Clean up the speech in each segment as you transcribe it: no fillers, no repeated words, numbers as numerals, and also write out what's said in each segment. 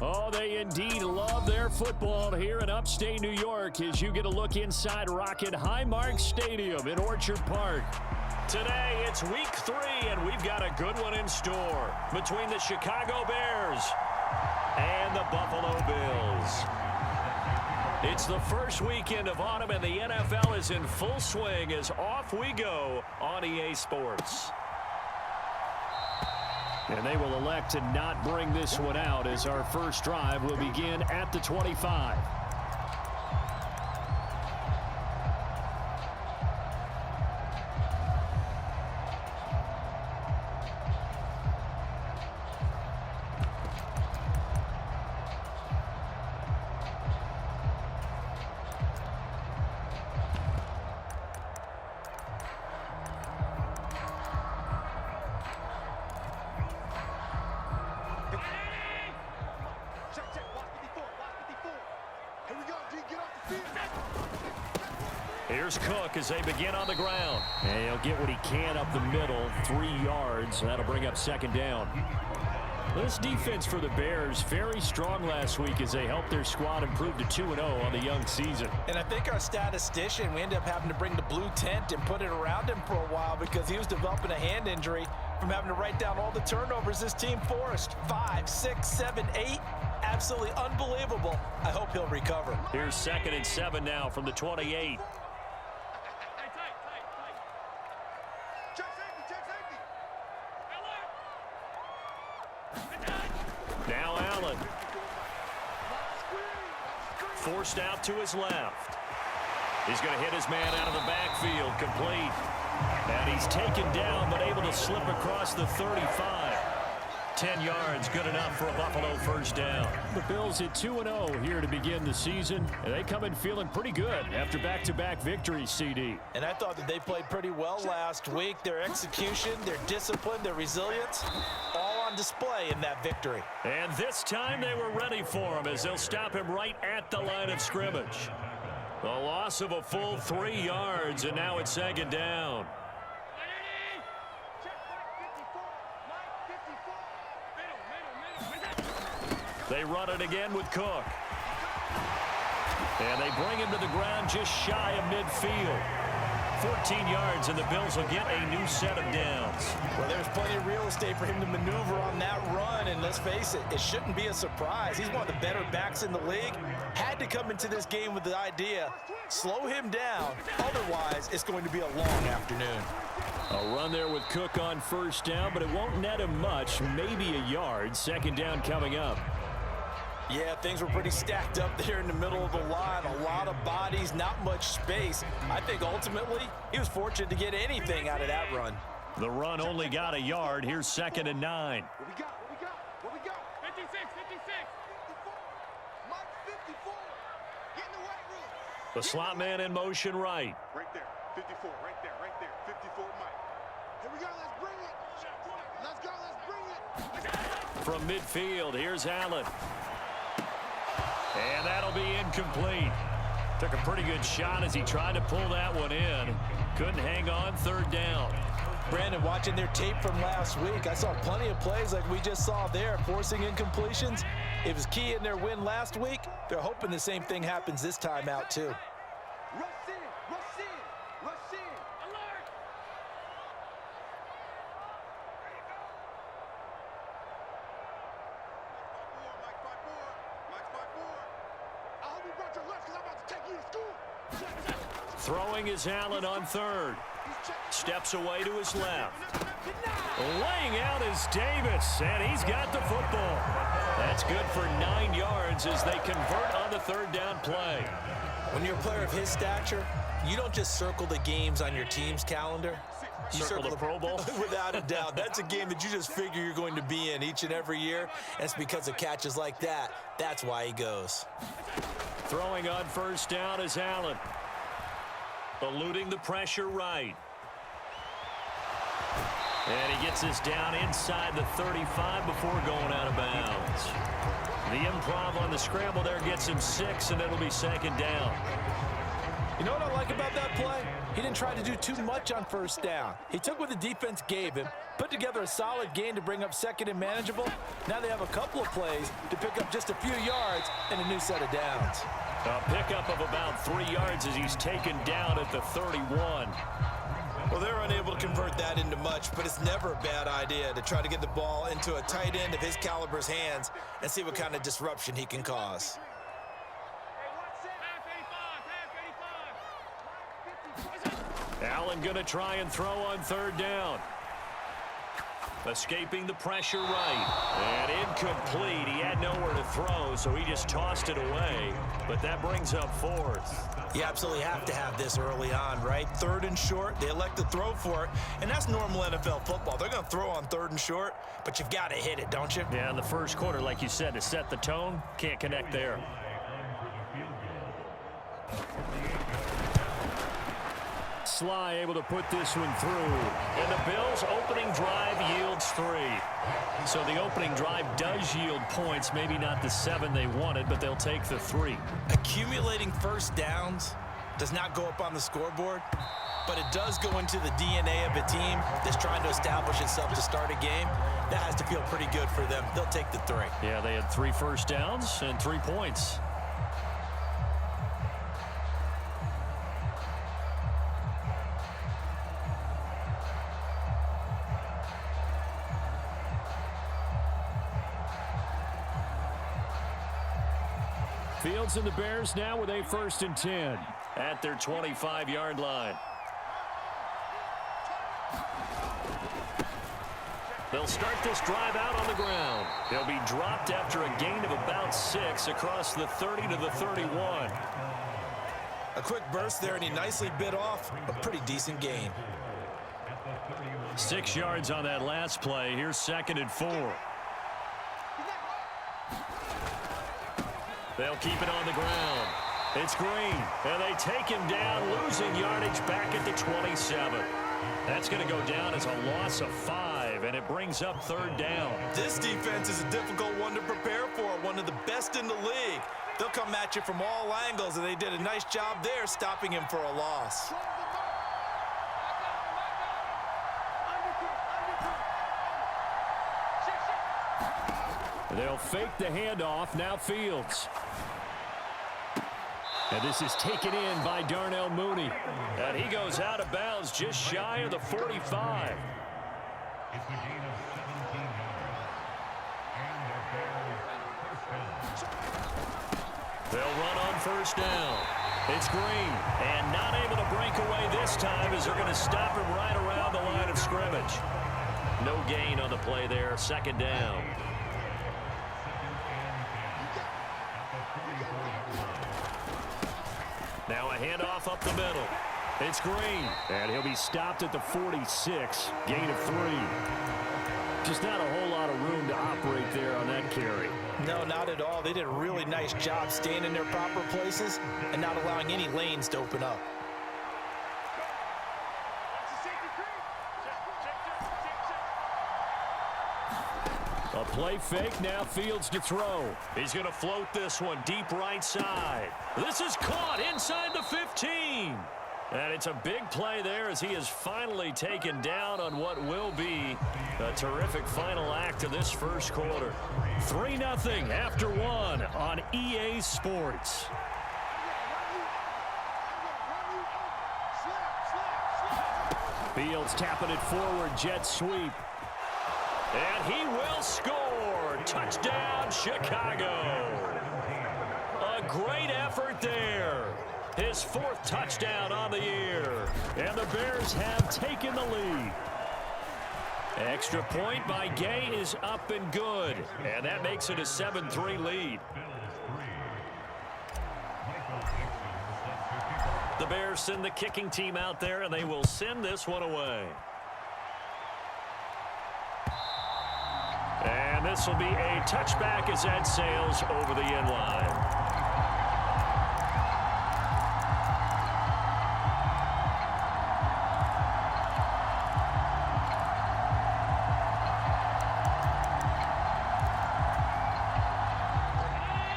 Oh, they indeed love their football here in upstate New York as you get a look inside Rocket Highmark Stadium in Orchard Park. Today, it's week 3, and we've got a good one in store between the Chicago Bears and the Buffalo Bills. It's the first weekend of autumn, and the NFL is in full swing as off we go on EA Sports. And they will elect to not bring this one out as our first drive will begin at the 25. Here's Cook as they begin on the ground. And he'll get what he can up the middle, 3 yards. That'll bring up second down. This defense for the Bears, very strong last week as they helped their squad improve to 2-0 on the young season. And I think our statistician, we ended up having to bring the blue tent and put it around him for a while because he was developing a hand injury from having to write down all the turnovers this team forced. 5, 6, 7, 8. Absolutely unbelievable. I hope he'll recover. Here's 2nd and 7 now from the 28. Now Allen. Forced out to his left. He's going to hit his man out of the backfield, complete. And he's taken down, but able to slip across the 35. 10 yards, good enough for a Buffalo first down. The Bills at 2-0 here to begin the season, and they come in feeling pretty good after back-to-back victories, CD. And I thought that they played pretty well last week. Their execution, their discipline, their resilience, all on display in that victory. And this time they were ready for him as they'll stop him right at the line of scrimmage. The loss of a full 3 yards, and now it's 2nd down. They run it again with Cook. And they bring him to the ground just shy of midfield. 14 yards, and the Bills will get a new set of downs. Well, there's plenty of real estate for him to maneuver on that run, and let's face it, it shouldn't be a surprise. He's one of the better backs in the league. Had to come into this game with the idea, slow him down, otherwise it's going to be a long afternoon. A run there with Cook on first down, but it won't net him much, maybe a yard. 2nd down coming up. Yeah, things were pretty stacked up there in the middle of the line. A lot of bodies, not much space. I think ultimately he was fortunate to get anything out of that run. The run only got a yard. Here's 2nd and 9. What we got? 56, 56. 54. Mike 54. Get in the weight room. The slot man in motion right. Right there. 54. Right there. 54 Mike. Here we go. Let's bring it. Let's go. From midfield, here's Allen. And that'll be incomplete. Took a pretty good shot as he tried to pull that one in. Couldn't hang on, 3rd down. Brandon, watching their tape from last week, I saw plenty of plays like we just saw there, forcing incompletions. It was key in their win last week. They're hoping the same thing happens this time out, too. Rush in. Alert. I hope you brought your lunch because I'm about to take you to school. Throwing is Allen on 3rd. Steps away to his left. Laying out is Davis, and he's got the football. That's good for 9 yards as they convert on the 3rd down play. When you're a player of his stature, you don't just circle the games on your team's calendar. You Circle the Pro Bowl? Without a doubt. That's a game that you just figure you're going to be in each and every year. And it's because of catches like that. That's why he goes. Throwing on first down is Allen. Eluding the pressure right. And he gets this down inside the 35 before going out of bounds. The improv on the scramble there gets him 6, and it'll be 2nd down. You know what I like about that play? He didn't try to do too much on first down. He took what the defense gave him, put together a solid gain to bring up second and manageable. Now they have a couple of plays to pick up just a few yards and a new set of downs. A pickup of about 3 yards as he's taken down at the 31. Well, they're unable to convert that into much, but it's never a bad idea to try to get the ball into a tight end of his caliber's hands and see what kind of disruption he can cause. Allen going to try and throw on third down. Escaping the pressure right. And incomplete. He had nowhere to throw, so he just tossed it away. But that brings up fourth. You absolutely have to have this early on, right? Third and short, they elect to throw for it, and that's normal NFL football. They're going to throw on third and short, but you've got to hit it, don't you? Yeah, in the first quarter, like you said, to set the tone, can't connect there. Sly able to put this one through. And the Bills' opening drive yields 3. So the opening drive does yield points, maybe not the 7 they wanted, but they'll take the 3. Accumulating first downs does not go up on the scoreboard, but it does go into the DNA of a team that's trying to establish itself to start a game. That has to feel pretty good for them. They'll take the 3. Yeah, they had 3 first downs and 3 points. Fields and the Bears now with a 1st and 10 at their 25-yard line. They'll start this drive out on the ground. They'll be dropped after a gain of about 6 across the 30 to the 31. A quick burst there, and he nicely bit off a pretty decent gain. 6 yards on that last play. Here's 2nd and 4. They'll keep it on the ground. It's Green, and they take him down, losing yardage back at the 27. That's going to go down as a loss of 5, and it brings up 3rd down. This defense is a difficult one to prepare for, one of the best in the league. They'll come at you from all angles, and they did a nice job there stopping him for a loss. They'll fake the handoff. Now Fields. And this is taken in by Darnell Mooney. And he goes out of bounds just shy of the 45. They'll run on 1st down. It's Green. And not able to break away this time as they're going to stop him right around the line of scrimmage. No gain on the play there. 2nd down. Now a handoff up the middle. It's Green. And he'll be stopped at the 46. Gain of 3. Just not a whole lot of room to operate there on that carry. No, not at all. They did a really nice job staying in their proper places and not allowing any lanes to open up. A play fake, now Fields to throw. He's going to float this one deep right side. This is caught inside the 15. And it's a big play there as he is finally taken down on what will be a terrific final act of this first quarter. 3-0 after 1 on EA Sports. Fields tapping it forward, jet sweep. And he will score. Touchdown, Chicago. A great effort there. His 4th touchdown on the year. And the Bears have taken the lead. Extra point by Gay is up and good. And that makes it a 7-3 lead. The Bears send the kicking team out there, and they will send this one away. And this will be a touchback as that sails over the end line.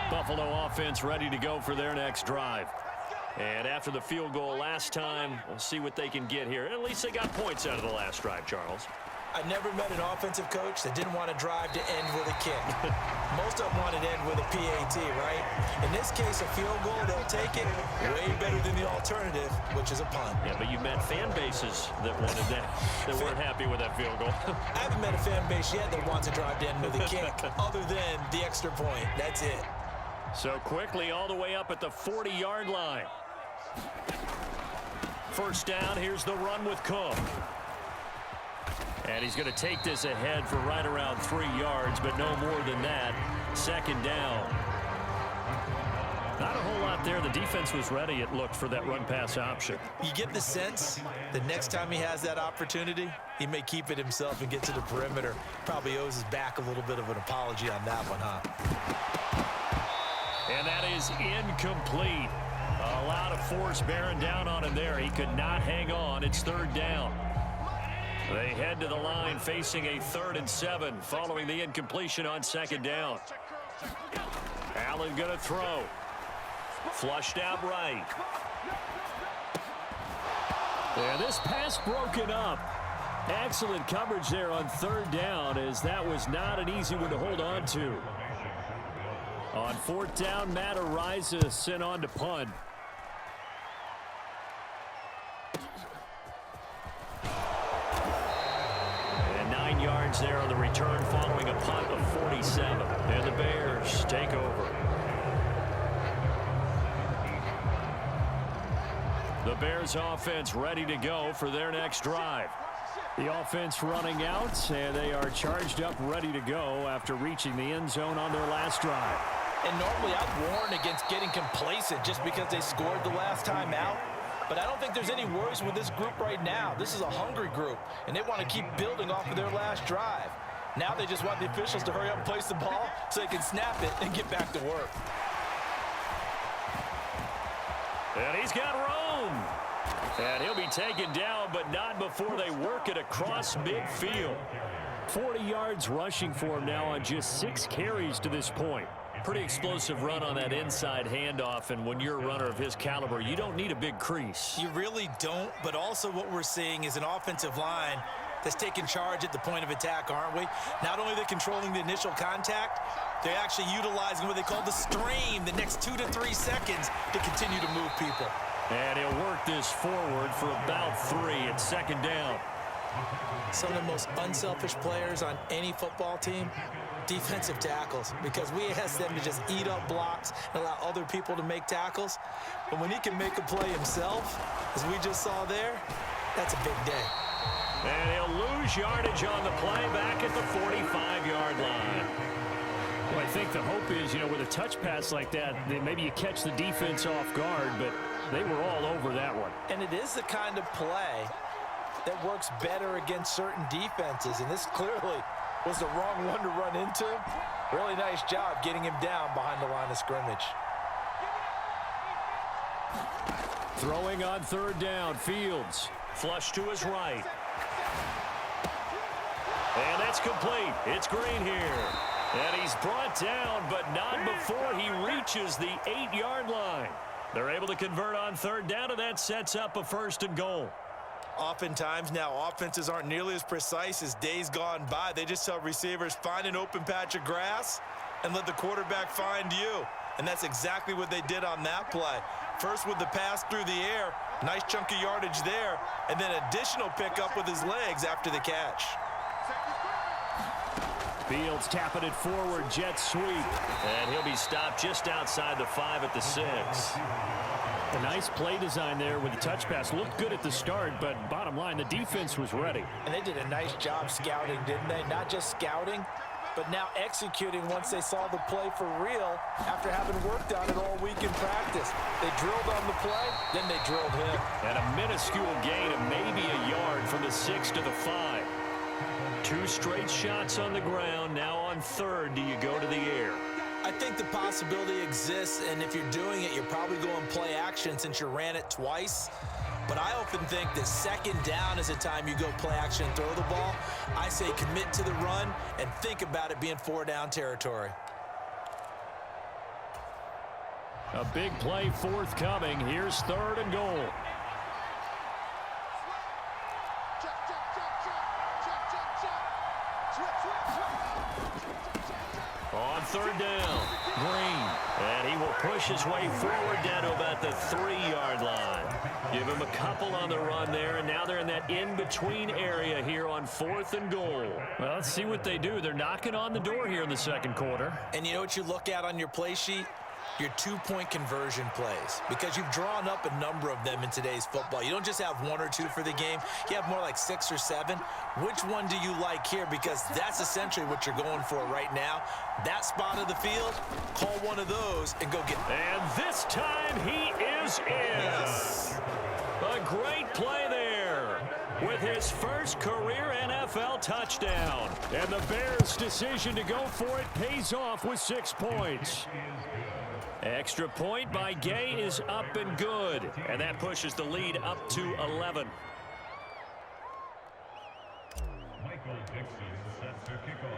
Buffalo offense ready to go for their next drive. And after the field goal last time, we'll see what they can get here. At least they got points out of the last drive, Charles. I never met an offensive coach that didn't want to drive to end with a kick. Most of them want to end with a PAT, right? In this case, a field goal, they'll take it way better than the alternative, which is a punt. Yeah, but you met fan bases that wanted that, that weren't happy with that field goal. I haven't met a fan base yet that wants to drive to end with a kick, other than the extra point. That's it. So quickly all the way up at the 40-yard line. First down, here's the run with Cook. And he's going to take this ahead for right around 3 yards, but no more than that. Second down. Not a whole lot there. The defense was ready, it looked, for that run-pass option. You get the sense that next time he has that opportunity, he may keep it himself and get to the perimeter. Probably owes his back a little bit of an apology on that one, huh? And that is incomplete. A lot of force bearing down on him there. He could not hang on. It's third down. They head to the line facing a 3rd and 7 following the incompletion on second down. Allen going to throw. Flushed out right. And this pass broken up. Excellent coverage there on third down, as that was not an easy one to hold on to. On fourth down, Matt Ariza sent on to punt. And 9 yards there on the return following a punt of 47. And the Bears take over. The Bears offense ready to go for their next drive. The offense running out, and they are charged up, ready to go after reaching the end zone on their last drive. And normally I'd warn against getting complacent just because they scored the last time out. But I don't think there's any worries with this group right now. This is a hungry group, and they want to keep building off of their last drive. Now they just want the officials to hurry up and place the ball so they can snap it and get back to work. And he's got room. And he'll be taken down, but not before they work it across midfield. 40 yards rushing for him now on just 6 carries to this point. Pretty explosive run on that inside handoff, and when you're a runner of his caliber, you don't need a big crease. You really don't, but also what we're seeing is an offensive line that's taking charge at the point of attack, aren't we? Not only are they controlling the initial contact, they're actually utilizing what they call the stream the next 2 to 3 seconds to continue to move people. And he'll work this forward for about 3 at second down. Some of the most unselfish players on any football team, defensive tackles, because we ask them to just eat up blocks and allow other people to make tackles. But when he can make a play himself, as we just saw there, that's a big day. And he'll lose yardage on the play back at the 45-yard line. Well, I think the hope is, with a touch pass like that, then maybe you catch the defense off guard, but they were all over that one. And it is the kind of play that works better against certain defenses, and this clearly was the wrong one to run into. Really nice job getting him down behind the line of scrimmage. Throwing on third down, Fields. Flush to his right. And that's complete. It's Green here. And he's brought down, but not before he reaches the 8-yard line. They're able to convert on third down, and that sets up a 1st and goal. Oftentimes now, offenses aren't nearly as precise as days gone by. They just tell receivers, find an open patch of grass and let the quarterback find you. And that's exactly what they did on that play. First with the pass through the air, nice chunk of yardage there, and then additional pickup with his legs after the catch. Fields tapping it forward, jet sweep. And he'll be stopped just outside the 5 at the 6. A nice play design there with the touch pass. Looked good at the start, but bottom line, the defense was ready. And they did a nice job scouting, didn't they? Not just scouting, but now executing once they saw the play for real after having worked on it all week in practice. They drilled on the play, then they drilled him. And a minuscule gain of maybe a yard from the 6 to the 5. 2 straight shots on the ground. Now on third, do you go to the air? I think the possibility exists, and if you're doing it, you're probably going play action since you ran it twice. But I often think that second down is a time you go play action and throw the ball. I say commit to the run and think about it being 4-down territory. A big play forthcoming. Here's 3rd and goal. On 3rd down, Green. And he will push his way forward down to about the 3-yard line. Give him a couple on the run there, and now they're in that in-between area here on 4th and goal. Well, let's see what they do. They're knocking on the door here in the second quarter. And you know what you look at on your play sheet? Your 2-point conversion plays, because you've drawn up a number of them in today's football. You don't just have 1 or 2 for the game. You have more like 6 or 7. Which one do you like here? Because that's essentially what you're going for right now. That spot of the field, call one of those and go get it. And this time he is in. Yes. A great play there with his first career NFL touchdown. And the Bears' decision to go for it pays off with 6 points. Extra point by Gay is up and good. And that pushes the lead up to 11.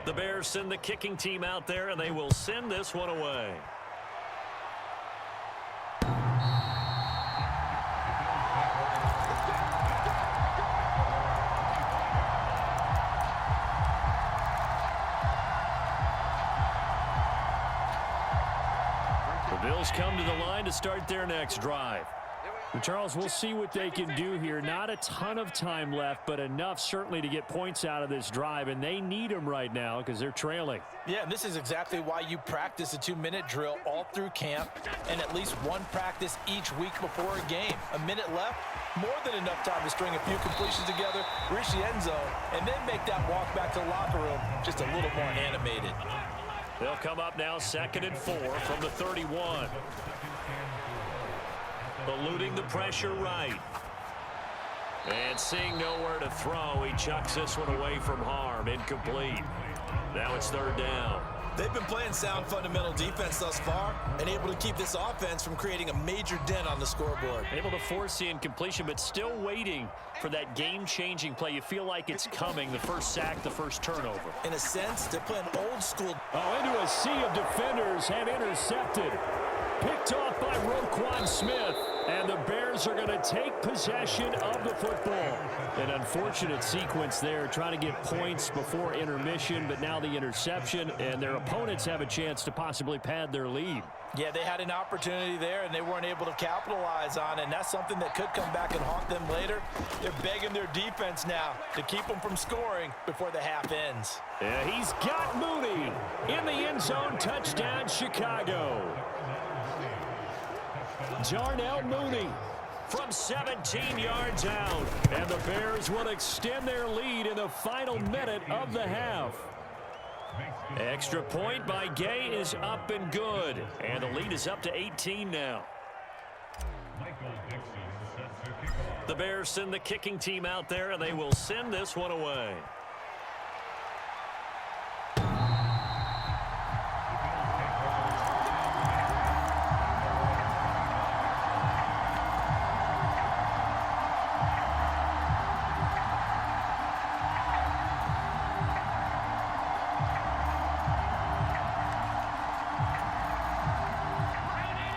The Bears send the kicking team out there, and they will send this one away. The Bills come to the line to start their next drive. And Charles, we'll see what they can do here. Not a ton of time left, but enough certainly to get points out of this drive, and they need them right now because they're trailing. Yeah, and this is exactly why you practice a 2-minute drill all through camp and at least one practice each week before a game. A minute left, more than enough time to string a few completions together, reach the end zone, and then make that walk back to the locker room just a little more animated. They'll come up now 2nd and 4 from the 31. Eluding the pressure right. And seeing nowhere to throw, he chucks this one away from harm. Incomplete. Now it's 3rd down. They've been playing sound fundamental defense thus far and able to keep this offense from creating a major dent on the scoreboard. Able to force the incompletion, but still waiting for that game-changing play. You feel like it's coming, the first sack, the first turnover. In a sense, they're playing old school. Oh, into a sea of defenders and intercepted. Picked off by Roquan Smith. And the Bears are going to take possession of the football. An unfortunate sequence there, trying to get points before intermission, but now the interception, and their opponents have a chance to possibly pad their lead. Yeah, they had an opportunity there, and they weren't able to capitalize on it, and that's something that could come back and haunt them later. They're begging their defense now to keep them from scoring before the half ends. Yeah, he's got Mooney in the end zone. Touchdown, Chicago. Darnell Mooney from 17 yards out. And the Bears will extend their lead in the final minute of the half. Extra point by Gay is up and good. And the lead is up to 18 now. The Bears send the kicking team out there, and they will send this one away.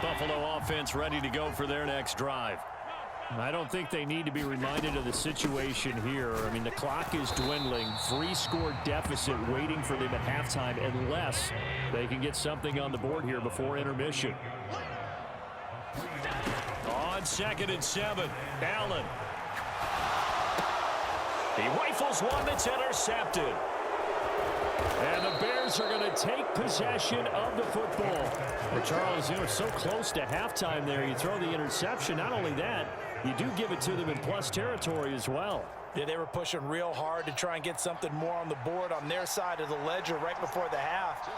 Buffalo offense ready to go for their next drive. I don't think they need to be reminded of the situation here. I mean, the clock is dwindling. 3-score deficit waiting for them at halftime unless they can get something on the board here before intermission. On 2nd and 7, Allen. He rifles one that's intercepted. And the Bears are going to take possession of the football. Well, Charles, you know, so close to halftime there. You throw the interception. Not only that, you do give it to them in plus territory as well. Yeah, they were pushing real hard to try and get something more on the board on their side of the ledger right before the half.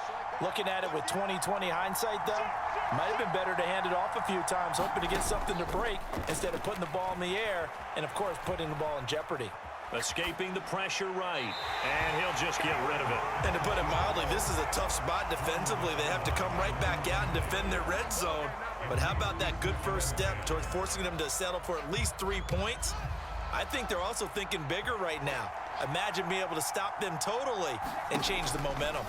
Looking at it with 20/20 hindsight, though, might have been better to hand it off a few times, hoping to get something to break instead of putting the ball in the air and, of course, putting the ball in jeopardy. Escaping the pressure right, and he'll just get rid of it. And to put it mildly, this is a tough spot defensively. They have to come right back out and defend their red zone. But how about that good first step towards forcing them to settle for at least 3 points? I think they're also thinking bigger right now. Imagine being able to stop them totally and change the momentum.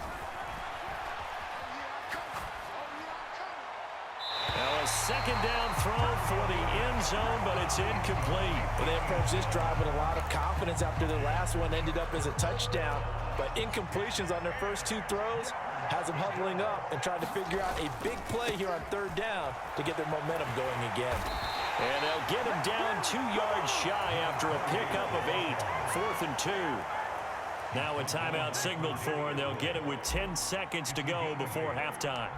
Well, A second down throw for the end zone, but it's incomplete. Well, they approached this drive with a lot of confidence after their last one ended up as a touchdown. But incompletions on their first two throws has them huddling up and trying to figure out a big play here on third down to get their momentum going again. And they'll get him down 2 yards shy after a pickup of 8. 4th and 2. Now a timeout signaled for, and they'll get it with 10 seconds to go before halftime.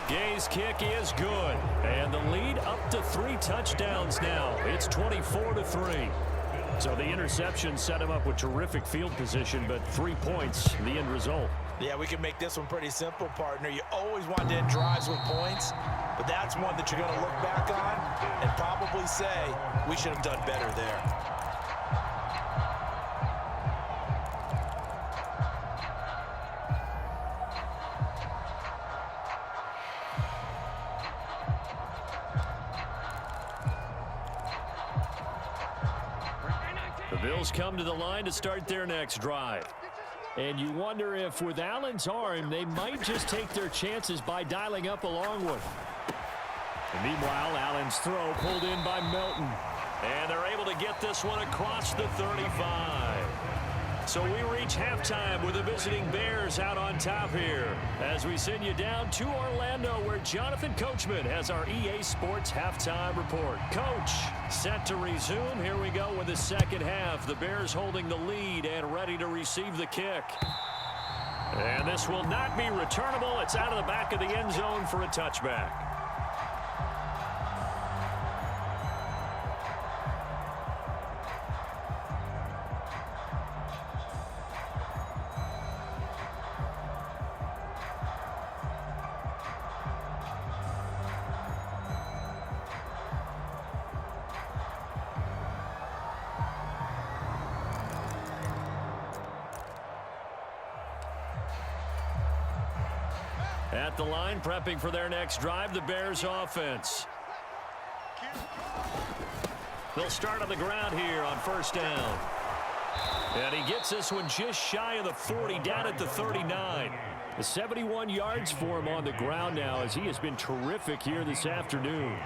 Gay's kick is good, and the lead up to 3 touchdowns now. It's 24-3. So the interception set him up with terrific field position, but 3 points, the end result. Yeah, we can make this one pretty simple, partner. You always want to end drives with points, but that's one that you're going to look back on and probably say, we should have done better there. The Bills come to the line to start their next drive. And you wonder if with Allen's arm, they might just take their chances by dialing up a long one. And meanwhile, Allen's throw pulled in by Melton. And they're able to get this one across the 35. So we reach halftime with the visiting Bears out on top here as we send you down to Orlando where Jonathan Coachman has our EA Sports halftime report. Coach, set to resume. Here we go with the second half. The Bears holding the lead and ready to receive the kick. And this will not be returnable. It's out of the back of the end zone for a touchback. At the line, prepping for their next drive, the Bears offense. They'll start on the ground here on first down. And he gets this one just shy of the 40, down at the 39. The 71 yards for him on the ground now as he has been terrific here this afternoon.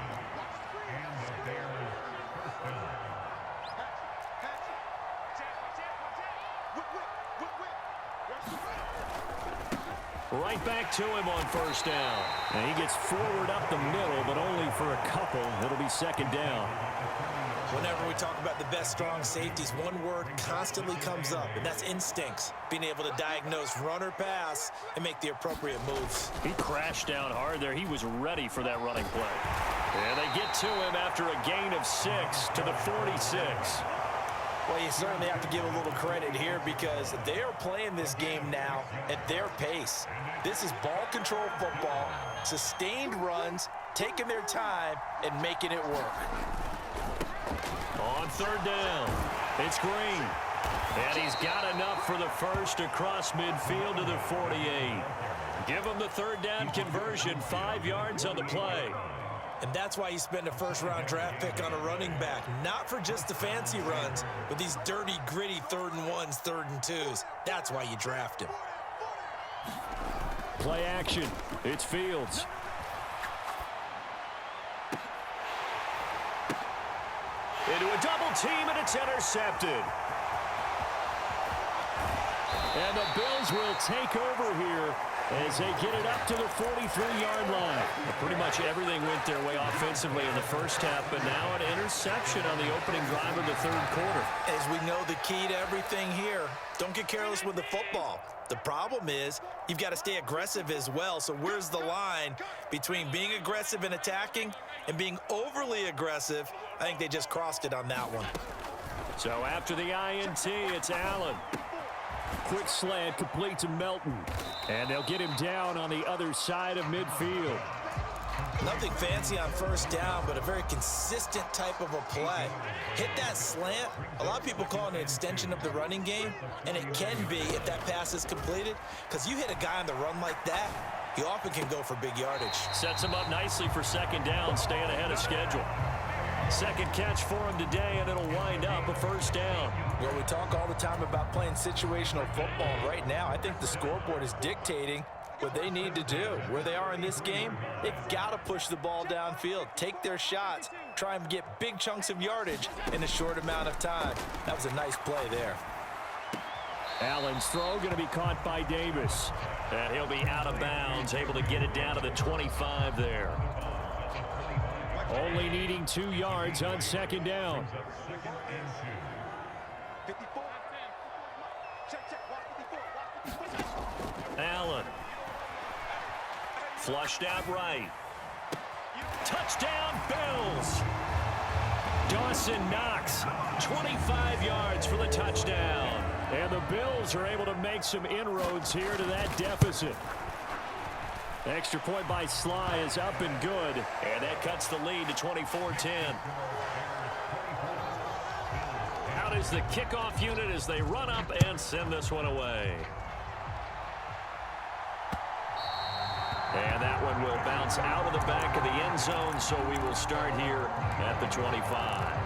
Right back to him on first down. And he gets forward up the middle, but only for a couple. It'll be second down. Whenever we talk about the best strong safeties, one word constantly comes up, and that's instincts. Being able to diagnose run or pass and make the appropriate moves. He crashed down hard there. He was ready for that running play. And they get to him after a gain of 6 to the 46. Well, you certainly have to give a little credit here because they are playing this game now at their pace. This is ball control football, sustained runs, taking their time, and making it work. On third down, it's Green. And he's got enough for the first across midfield to the 48. Give him the third down conversion, 5 yards on the play. And that's why you spend a first-round draft pick on a running back. Not for just the fancy runs, but these dirty, gritty 3rd and 1s, 3rd and 2s. That's why you draft him. Play action. It's Fields. Into a double team, and it's intercepted. And the Bills will take over here as they get it up to the 43-yard line. Pretty much everything went their way offensively in the first half, but now an interception on the opening drive of the third quarter. As we know, the key to everything here, don't get careless with the football. The problem is you've got to stay aggressive as well. So where's the line between being aggressive and attacking and being overly aggressive? I think they just crossed it on that one. So after the INT, it's Allen. Quick slant complete to Melton. And they'll get him down on the other side of midfield. Nothing fancy on first down, but a very consistent type of a play. Hit that slant. A lot of people call it an extension of the running game, and it can be if that pass is completed, because you hit a guy on the run like that, he often can go for big yardage. Sets him up nicely for second down, staying ahead of schedule. Second catch for him today, and it'll wind up a first down. Well, we talk all the time about playing situational football. Right now, I think the scoreboard is dictating what they need to do. Where they are in this game, they've got to push the ball downfield, take their shots, try and get big chunks of yardage in a short amount of time. That was a nice play there. Allen's throw going to be caught by Davis. And he'll be out of bounds, able to get it down to the 25 there. Only needing 2 yards on second down. 54. Check. Watch 54. Allen. Flushed out right. Touchdown, Bills. Dawson Knox, 25 yards for the touchdown. And the Bills are able to make some inroads here to that deficit. Extra point by Sly is up and good. And that cuts the lead to 24-10. Out is the kickoff unit as they run up and send this one away. And that one will bounce out of the back of the end zone, so we will start here at the 25.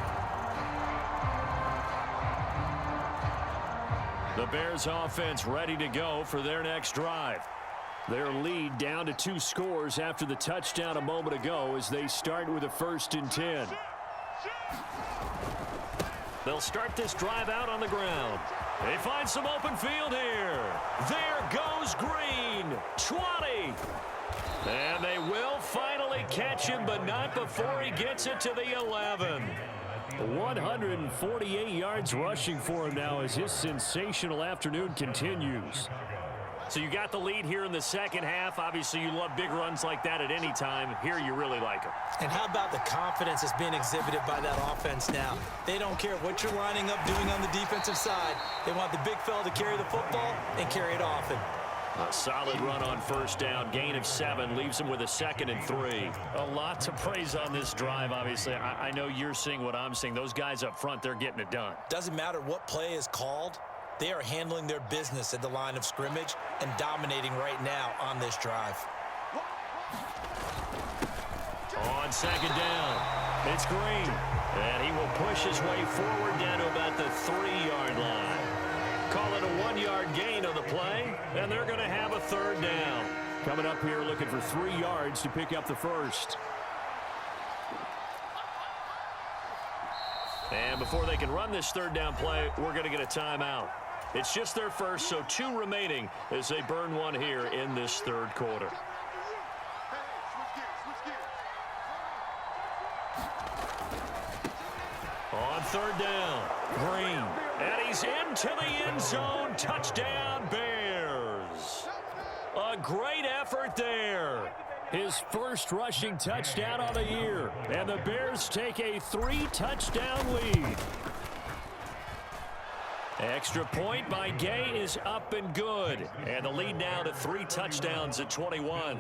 The Bears offense ready to go for their next drive. Their lead down to 2 scores after the touchdown a moment ago as they start with a 1st and 10. They'll start this drive out on the ground. They find some open field here. There goes Green. 20. And they will finally catch him, but not before he gets it to the 11. 148 yards rushing for him now as his sensational afternoon continues. So you got the lead here in the second half. Obviously, you love big runs like that at any time. Here, you really like them. And how about the confidence that's being exhibited by that offense now? They don't care what you're lining up doing on the defensive side. They want the big fella to carry the football and carry it often. A solid run on 1st down. Gain of 7 leaves him with a 2nd and 3. A lot to praise on this drive, obviously. I know you're seeing what I'm seeing. Those guys up front, they're getting it done. Doesn't matter what play is called. They are handling their business at the line of scrimmage and dominating right now on this drive. On 2nd down, it's Green. And he will push his way forward down to about the 3-yard line. Call it a 1-yard gain on the play, and they're going to have a 3rd down. Coming up here looking for 3 yards to pick up the 1st. And before they can run this 3rd down play, we're going to get a timeout. It's just their first, so 2 remaining as they burn one here in this 3rd quarter. On 3rd down, Green. And he's into the end zone. Touchdown, Bears. A great effort there. His first rushing touchdown on the year. And the Bears take a 3-touchdown lead. Extra point by Gay is up and good. And the lead now to 3 touchdowns at 21.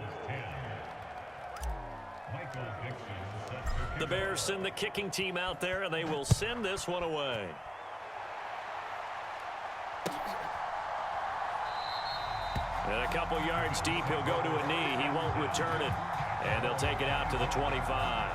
The Bears send the kicking team out there, and they will send this one away. And a couple yards deep, he'll go to a knee. He won't return it. And they'll take it out to the 25.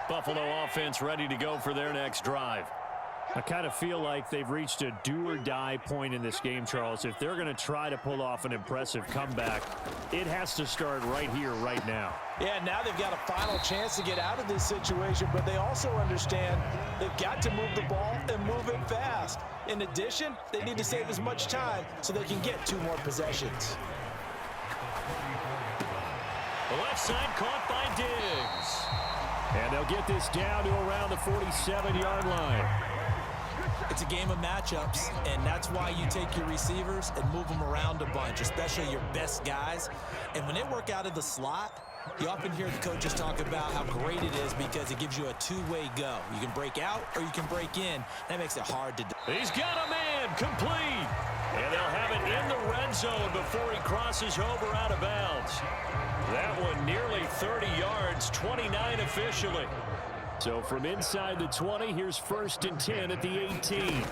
Buffalo offense ready to go for their next drive. I kind of feel like they've reached a do-or-die point in this game, Charles. If they're going to try to pull off an impressive comeback, it has to start right here, right now. Yeah, now they've got a final chance to get out of this situation, but they also understand they've got to move the ball and move it fast. In addition, they need to save as much time so they can get 2 more possessions. The left side caught by Diggs. And they'll get this down to around the 47-yard line. It's a game of matchups, and that's why you take your receivers and move them around a bunch, especially your best guys. And when they work out of the slot, you often hear the coaches talk about how great it is because it gives you a 2-way go. You can break out or you can break in. That makes it hard to do. He's got a man complete. And they'll have it in the red zone before he crosses over out of bounds. That one nearly 30 yards, 29 officially. So from inside the 20, here's 1st and 10 at the 18.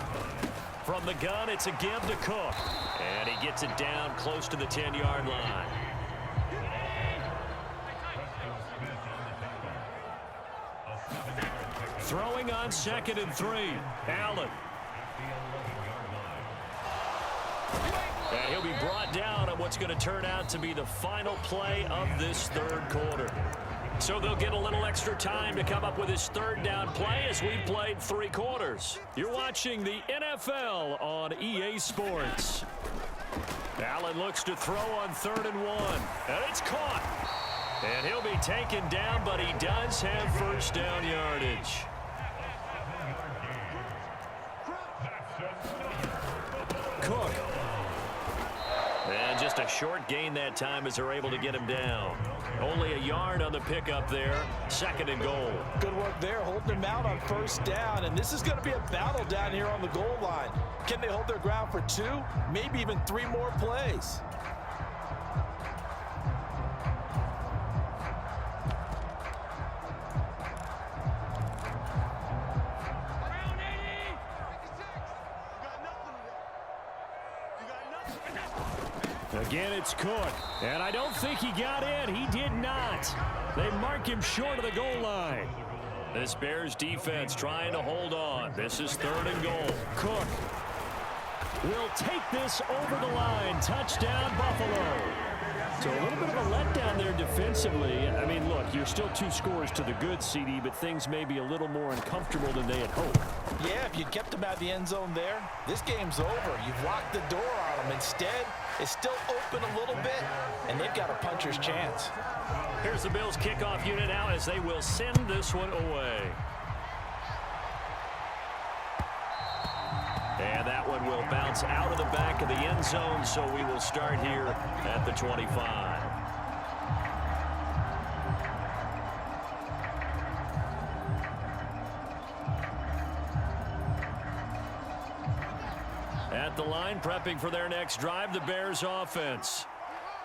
From the gun, it's a give to Cook. And he gets it down close to the 10-yard line. Throwing on 2nd and 3. Allen. And he'll be brought down on what's going to turn out to be the final play of this 3rd quarter. So they'll get a little extra time to come up with his 3rd down play as we've played 3 quarters. You're watching the NFL on EA Sports. Allen looks to throw on 3rd and 1. And it's caught. And he'll be taken down, but he does have 1st down yardage. Cook. And just a short gain that time as they're able to get him down. Only a yard on the pickup there. 2nd and goal. Good work there, holding him out on 1st down. And this is going to be a battle down here on the goal line. Can they hold their ground for 2, maybe even 3 more plays? Again, it's Cook. And I don't think he got in. He did not. They mark him short of the goal line. This Bears defense trying to hold on. This is 3rd and goal. Cook will take this over the line. Touchdown, Buffalo. So a little bit of a letdown there defensively. I mean, look, you're still 2 scores to the good, CD, but things may be a little more uncomfortable than they had hoped. Yeah, if you'd kept them out of the end zone there, this game's over. You've locked the door on them. Instead, it's still open a little bit, and they've got a puncher's chance. Here's the Bills kickoff unit now as they will send this one away. And that one will bounce out of the back of the end zone, so we will start here at the 25. At the line, prepping for their next drive, the Bears offense.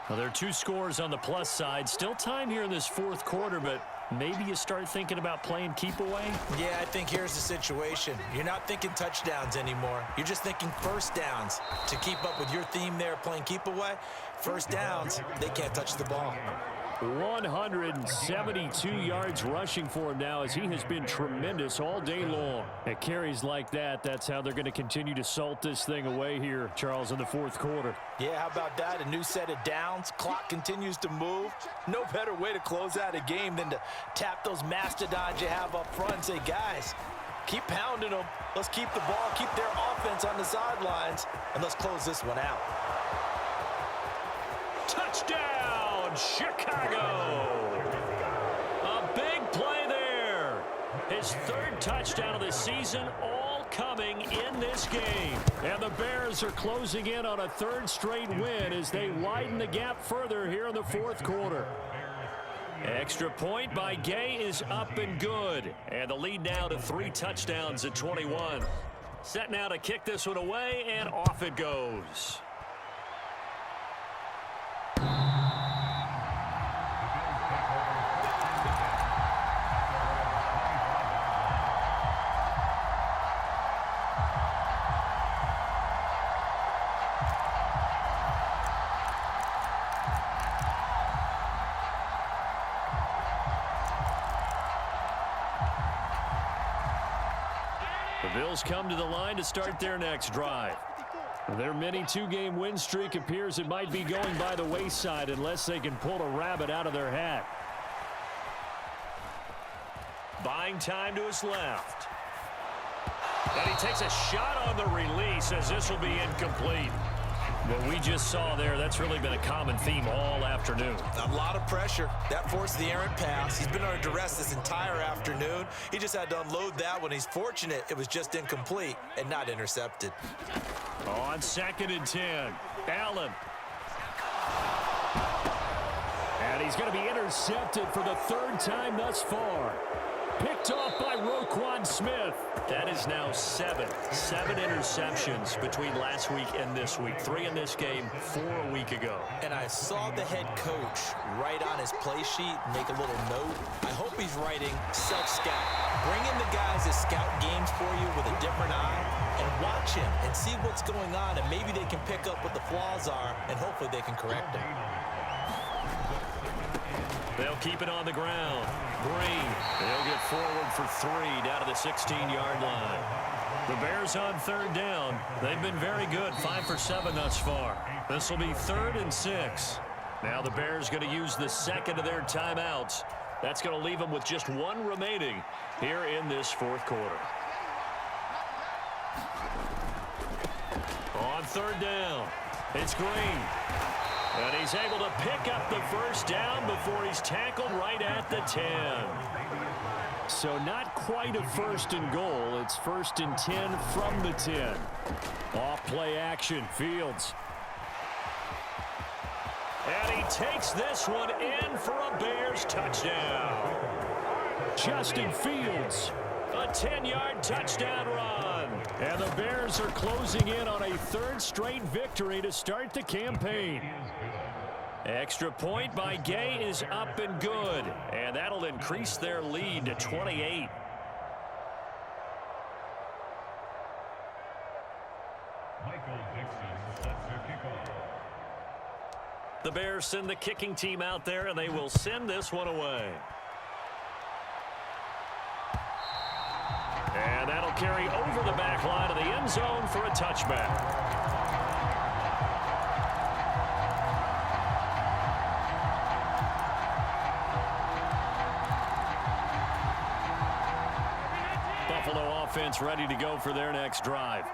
Well, there are 2 scores on the plus side. Still time here in this 4th quarter, but maybe you start thinking about playing keep away? Yeah, I think here's the situation. You're not thinking touchdowns anymore. You're just thinking 1st downs. To keep up with your theme there, playing keep away, 1st downs, they can't touch the ball. 172 yards rushing for him now as he has been tremendous all day long. At carries like that, that's how they're going to continue to salt this thing away here, Charles, in the 4th quarter. Yeah, how about that? A new set of downs. Clock continues to move. No better way to close out a game than to tap those mastodons you have up front and say, guys, keep pounding them. Let's keep the ball, keep their offense on the sidelines, and let's close this one out. Touchdown, Chicago! A big play there. His 3rd touchdown of the season, all coming in this game. And the Bears are closing in on a 3rd straight win as they widen the gap further here in the 4th quarter. Extra point by Gay is up and good. And the lead now to 3 touchdowns at 21. Set now to kick this one away, and off it goes. The Bills come to the line to start their next drive. Their mini 2-game win streak appears it might be going by the wayside unless they can pull a rabbit out of their hat. Buying time to his left. And he takes a shot on the release as this will be incomplete. What we just saw there, that's really been a common theme all afternoon. A lot of pressure. That forced the errant pass. He's been under duress this entire afternoon. He just had to unload that one. He's fortunate it was just incomplete and not intercepted. On 2nd and 10, Allen. And he's going to be intercepted for the 3rd time thus far. Picked off by Roquan Smith. That is now seven interceptions between last week and this week. 3 in this game, 4 a week ago. And I saw the head coach write on his play sheet, make a little note. I hope he's writing self-scout. Bring in the guys that scout games for you with a different eye and watch him and see what's going on, and maybe they can pick up what the flaws are, and hopefully they can correct them. They'll keep it on the ground. Green, they'll get forward for 3 down to the 16-yard line. The Bears on 3rd down. They've been very good, 5 for 7 thus far. This will be 3rd and 6. Now the Bears going to use the second of their timeouts. That's going to leave them with just 1 remaining here in this 4th quarter. On 3rd down, it's Green. And he's able to pick up the first down before he's tackled right at the 10. So not quite a 1st and goal. It's 1st and 10 from the 10. Off play action, Fields. And he takes this one in for a Bears touchdown. Justin Fields, a 10-yard touchdown run. And the Bears are closing in on a 3rd straight victory to start the campaign. Extra point by Gay is up and good. And that'll increase their lead to 28. The Bears send the kicking team out there, and they will send this one away. And that'll carry over the back line of the end zone for a touchback. Buffalo offense ready to go for their next drive.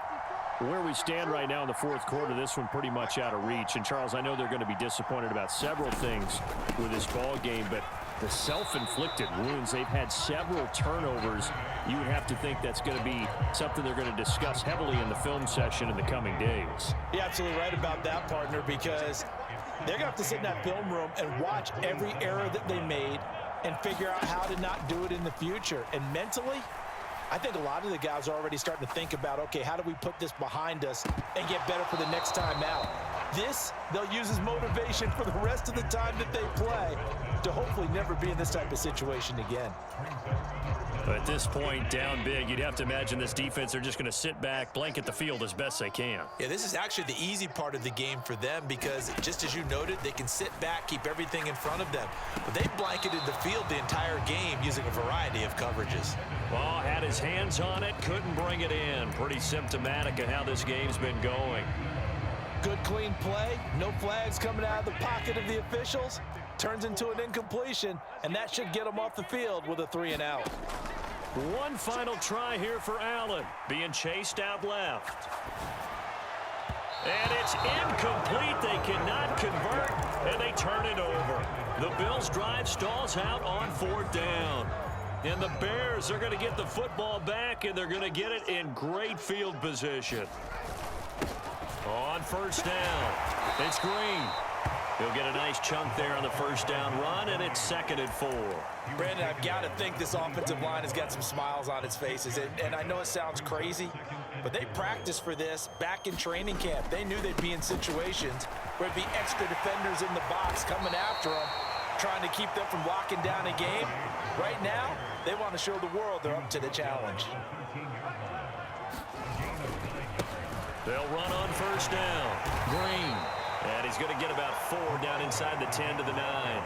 Where we stand right now in the 4th quarter, this one pretty much out of reach. And, Charles, I know they're going to be disappointed about several things with this ball game, but the self-inflicted wounds, they've had several turnovers. You would have to think that's going to be something they're going to discuss heavily in the film session in the coming days. You're absolutely right about that, partner, because they're going to have to sit in that film room and watch every error that they made and figure out how to not do it in the future. And mentally, I think a lot of the guys are already starting to think about, okay, how do we put this behind us and get better for the next time out? This, they'll use as motivation for the rest of the time that they play to hopefully never be in this type of situation again. But at this point, down big, you'd have to imagine this defense, they're just going to sit back, blanket the field as best they can. Yeah, this is actually the easy part of the game for them because, just as you noted, they can sit back, keep everything in front of them. But they blanketed the field the entire game using a variety of coverages. Well, had his hands on it, couldn't bring it in. Pretty symptomatic of how this game's been going. Good, clean play. No flags coming out of the pocket of the officials. Turns into an incompletion, and that should get them off the field with a 3-and-out. One final try here for Allen. Being chased out left. And it's incomplete. They cannot convert, and they turn it over. The Bills' drive stalls out on 4th down. And the Bears are going to get the football back, and they're going to get it in great field position. On 1st down, it's Green. He'll get a nice chunk there on the 1st down run, and it's 2nd and 4. Brandon, I've got to think this offensive line has got some smiles on its faces. And I know it sounds crazy, but they practiced for this back in training camp. They knew they'd be in situations where it'd be extra defenders in the box coming after them, trying to keep them from locking down a game. Right now, they want to show the world they're up to the challenge. They'll run on 1st down. Green. And he's going to get about 4 down inside the 10 to the 9.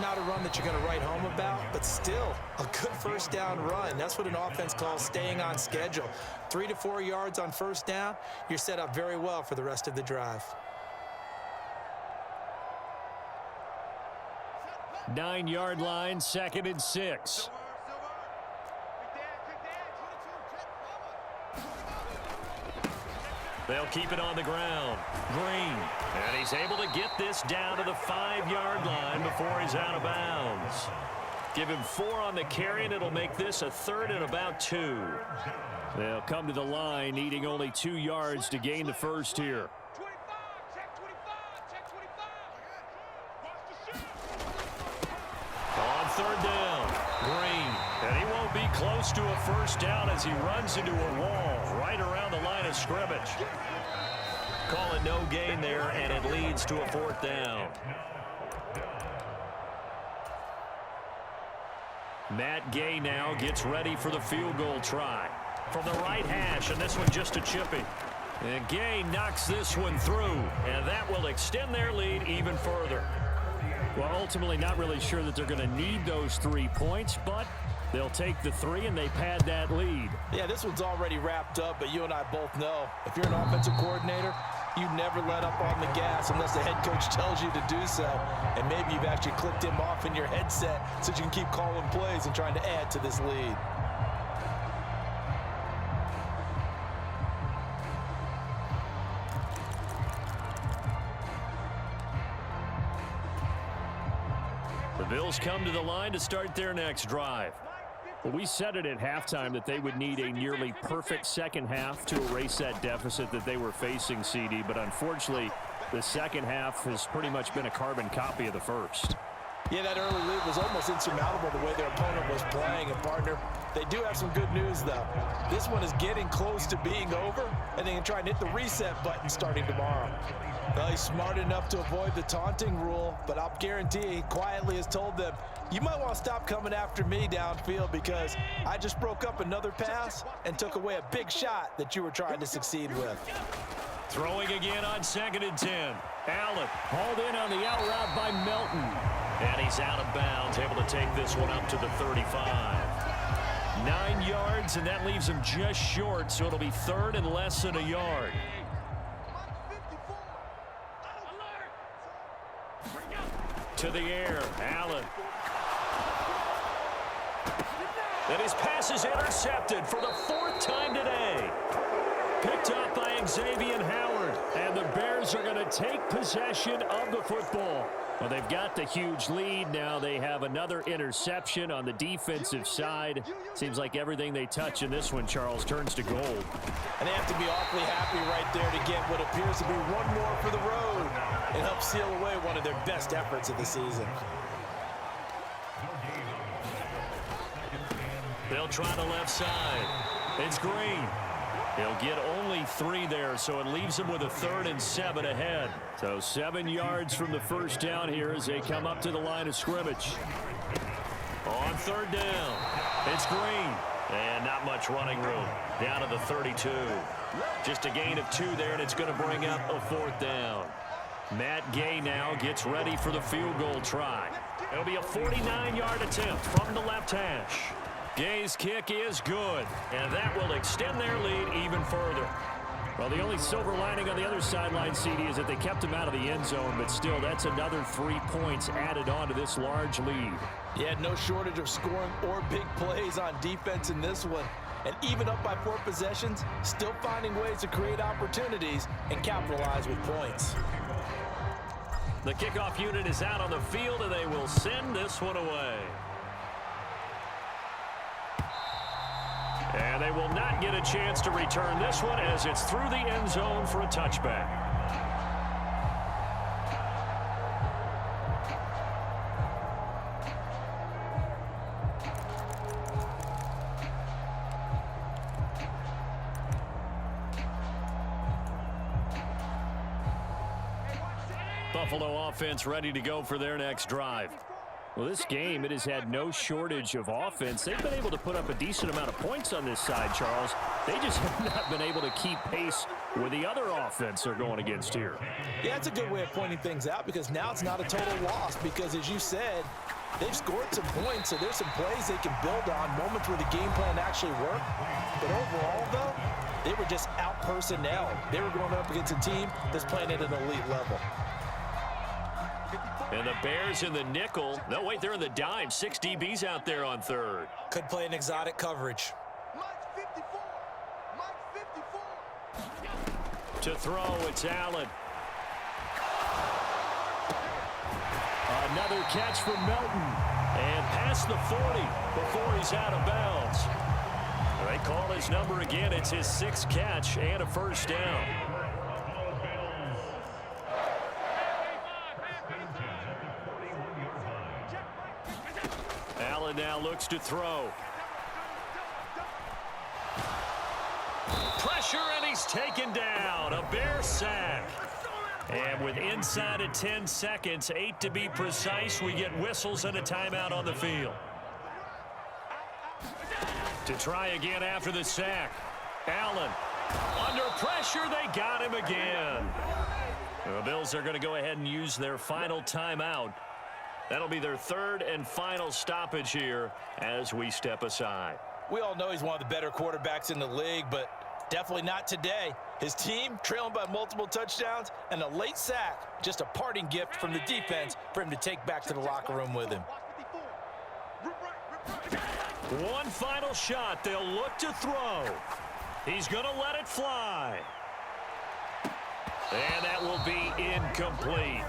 Not a run that you're going to write home about, but still a good 1st down run. That's what an offense calls staying on schedule. 3 to 4 yards on 1st down, you're set up very well for the rest of the drive. 9-yard line, 2nd and 6. They'll keep it on the ground. Green. And he's able to get this down to the 5-yard line before he's out of bounds. Give him 4 on the carry, and it'll make this a 3rd and about 2. They'll come to the line, needing only 2 yards to gain the first here. On 3rd down, Green. And he be close to a first down as he runs into a wall right around the line of scrimmage. Call it no gain there, and it leads to a fourth down. Matt Gay now gets ready for the field goal try. From the right hash, and this one just a chippy. And Gay knocks this one through, and that will extend their lead even further. Well, ultimately not really sure that they're going to need those 3 points, but they'll take the 3 and they pad that lead. Yeah, this one's already wrapped up, but you and I both know if you're an offensive coordinator, you never let up on the gas unless the head coach tells you to do so. And maybe you've actually clicked him off in your headset so you can keep calling plays and trying to add to this lead. The Bills come to the line to start their next drive. Well, we said it at halftime that they would need a nearly perfect second half to erase that deficit that they were facing, CD. But unfortunately, the second half has pretty much been a carbon copy of the first. Yeah, that early lead was almost insurmountable the way their opponent was playing. And, partner, they do have some good news, though. This one is getting close to being over, and they can try and hit the reset button starting tomorrow. Well, he's smart enough to avoid the taunting rule, but I'll guarantee he quietly has told them, you might want to stop coming after me downfield because I just broke up another pass and took away a big shot that you were trying to succeed with. Throwing again on 2nd and 10. Allen hauled in on the out route by Melton. And he's out of bounds, able to take this one up to the 35. 9 yards, and that leaves him just short, so it'll be 3rd and less than a yard. To the air, Allen. And his pass is intercepted for the 4th time today. Picked up by Xavier Howard. And the Bears are going to take possession of the football. Well, they've got the huge lead. Now they have another interception on the defensive side. Seems like everything they touch in this one, Charles, turns to gold. And they have to be awfully happy right there to get what appears to be one more for the road and help seal away one of their best efforts of the season. They'll try the left side. It's Green. He'll get only 3 there, so it leaves him with a 3rd and 7 ahead. So 7 yards from the first down here as they come up to the line of scrimmage. On 3rd down, it's Green. And not much running room. Down to the 32. Just a gain of 2 there, and it's going to bring up a 4th down. Matt Gay now gets ready for the field goal try. It'll be a 49-yard attempt from the left hash. Gay's kick is good, and that will extend their lead even further. Well, the only silver lining on the other sideline, CD, is that they kept him out of the end zone, but still, that's another 3 points added on to this large lead. Yeah, no shortage of scoring or big plays on defense in this one. And even up by 4 possessions, still finding ways to create opportunities and capitalize with points. The kickoff unit is out on the field, and they will send this one away. And they will not get a chance to return this one as it's through the end zone for a touchback. Buffalo offense ready to go for their next drive. Well, this game, it has had no shortage of offense. They've been able to put up a decent amount of points on this side, Charles. They just have not been able to keep pace with the other offense they're going against here. Yeah, it's a good way of pointing things out because now it's not a total loss because, as you said, they've scored some points, so there's some plays they can build on, moments where the game plan actually worked. But overall, though, they were just out-personnel. They were going up against a team that's playing at an elite level. And the Bears in the nickel. No, wait, they're in the dime. 6 DBs out there on 3rd. Could play an exotic coverage. To throw, it's Allen. Another catch from Melton. And past the 40 before he's out of bounds. They call his number again. It's his 6th catch and a first down. Allen now looks to throw. pressure, and he's taken down. A Bear sack. And with inside of 10 seconds, 8 to be precise, we get whistles and a timeout on the field. To try again after the sack. Allen. Under pressure, they got him again. The Bills are going to go ahead and use their final timeout. That'll be their third and final stoppage here as we step aside. We all know he's one of the better quarterbacks in the league, but definitely not today. His team trailing by multiple touchdowns and a late sack. Just a parting gift from the defense for him to take back to the locker room with him. One final shot. They'll look to throw. He's going to let it fly. And that will be incomplete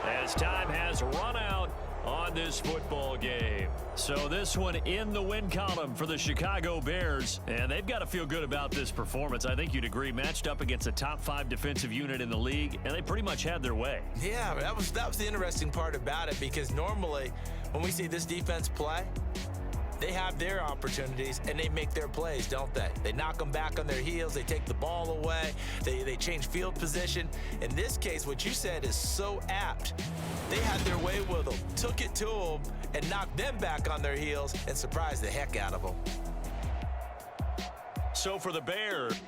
as time has run out on this football game. So this one in the win column for the Chicago Bears, and they've got to feel good about this performance. I think you'd agree, matched up against a top 5 defensive unit in the league, and they pretty much had their way. Yeah, that was the interesting part about it, because normally when we see this defense play, they have their opportunities and they make their plays, don't they? They knock them back on their heels. They take the ball away. They change field position. In this case, what you said is so apt. They had their way with them, took it to them, and knocked them back on their heels and surprised the heck out of them. So for the Bears,